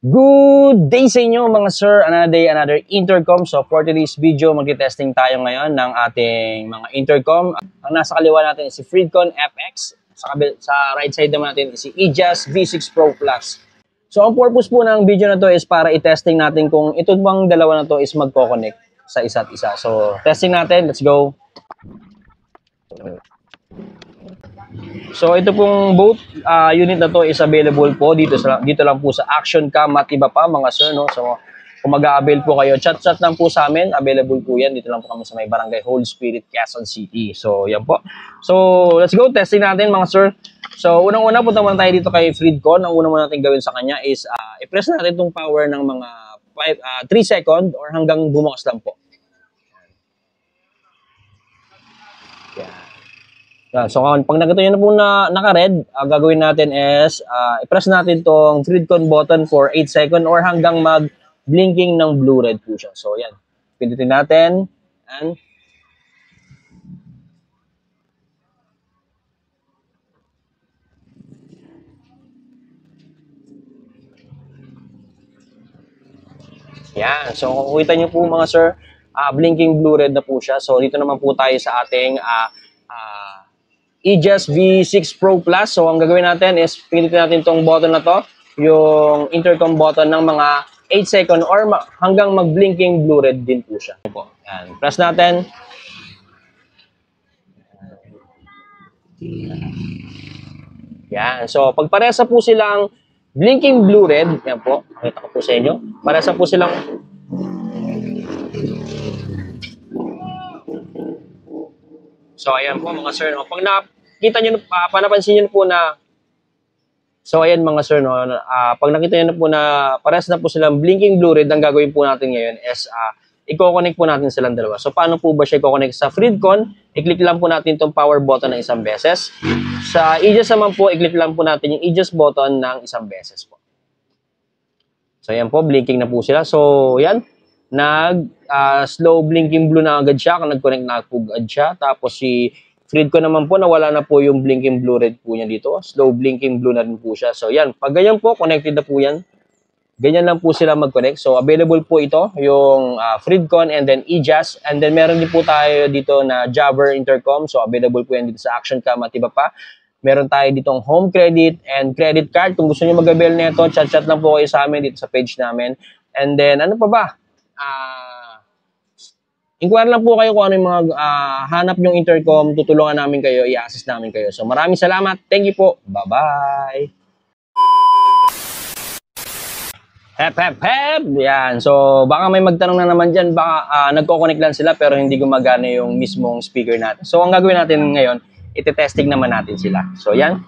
Good day sa inyo mga sir, another day, another intercom. So for today's video, magte-testing tayo ngayon ng ating mga intercom. Ang nasa kaliwa natin is si Freedcon FX. Sa right side naman natin is si Aegis V6 Pro Plus. So ang purpose po ng video na to is para i-testing natin kung ito bang dalawa na to is magko-connect sa isa't isa. So testing natin, let's go. So ito pong both unit na to is available po dito lang po sa Action Cam at iba pa mga sir, no. So kung mag-a-avail po kayo, chat lang po sa amin, available po yan. Dito lang po kami sa may Barangay Holy Spirit, Quezon City. So yan po. So let's go, testing natin mga sir. So unang-una punta muna tayo dito kay Freedcon. Ang unang muna natin gawin sa kanya is i-press natin itong power ng mga 3 second or hanggang bumukas lang po. So pag nakita nyo na po na naka-red, gagawin natin is i-press natin tong Freedcon button for 8 second or hanggang mag-blinking ng blue-red po siya. So yan, pindutin natin and yan. So kung kita nyo po mga sir, blinking blue-red na po siya. So dito naman po tayo sa ating Aegis V6 Pro Plus. So ang gagawin natin is pindutin natin itong button na to, yung intercom button ng mga 8 second or hanggang mag-blinking blue-red din po siya. Yan. Press natin. Yan. So pag parehas po silang blinking blue-red, yan po, makita ko po sa inyo, parehas po silang so ayan po mga sir, no? Pag nakita nyo, panapansin nyo po na, so ayan mga sir, no? Pag nakita nyo na po na parehas na po silang blinking blue-red, ang gagawin po natin ngayon is i-connect po natin silang dalawa. So paano po ba siya i-connect? Sa Freedcon, i-click lang po natin itong power button ng isang beses. Sa Aegis naman po, i-click lang po natin yung Aegis button ng isang beses po. So ayan po, blinking na po sila. So yan, slow blinking blue na agad siya, nag-connect na po agad siya. Tapos si Freedcon naman po, nawala na po yung blinking blue-red po niya dito. Slow blinking blue na rin po siya. So yan, pag ganyan po, connected na po yan. Ganyan lang po sila mag-connect. So available po ito, yung Freedcon and then Aegis. And then meron din po tayo dito na Jabber intercom. So available po yan dito sa Action Cam at iba pa. Meron tayo ditong home credit and credit card. Kung gusto niyo mag-avail nito, chat lang po kayo sa amin dito sa page namin. And then ano pa ba? Inquire lang po kayo kung ano yung mga hanap yung intercom, tutulungan namin kayo, i-assist namin kayo. So maraming salamat. Thank you po. Bye-bye. Hep, hep, hep. Yan. So baka may magtanong na naman dyan, baka nagko-connect lang sila pero hindi gumagana yung mismong speaker natin. So ang gagawin natin ngayon, iti-testing naman natin sila. So yan.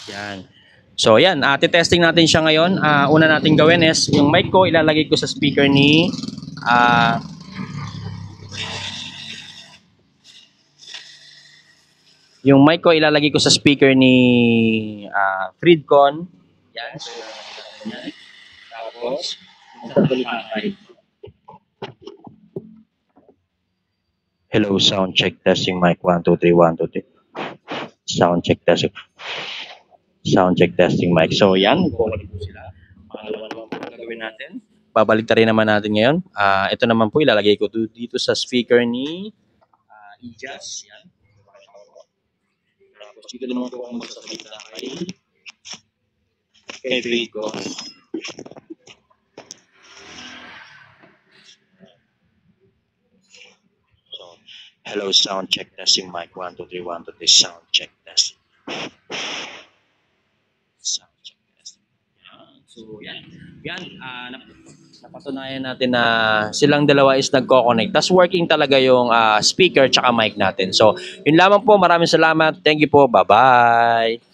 Yan. So yan, testing natin siya ngayon. Una natin gawin is yung mic ko ilalagay ko sa speaker ni Freedcon. Yan. So yan. Tapos hello, sound check testing mic 1 2 3 1 2 3. Sound check testing. Sound check testing mic. So yan, kukunin po sila. Pangalawa naman po gagawin natin. Babalik rin naman natin ngayon. Ito naman po ilalagay ko dito sa speaker ni Aegis. Yan. Tapos dito naman po ako magsasabita kay Freedcon. So, hello, sound check testing mic 1 2 3 1 2 3. Sound check testing. So yan. Napatunayan natin na silang dalawa is nagko-connect. Tapos working talaga yung speaker tsaka mic natin. So yun lamang po. Maraming salamat. Thank you po. Bye-bye.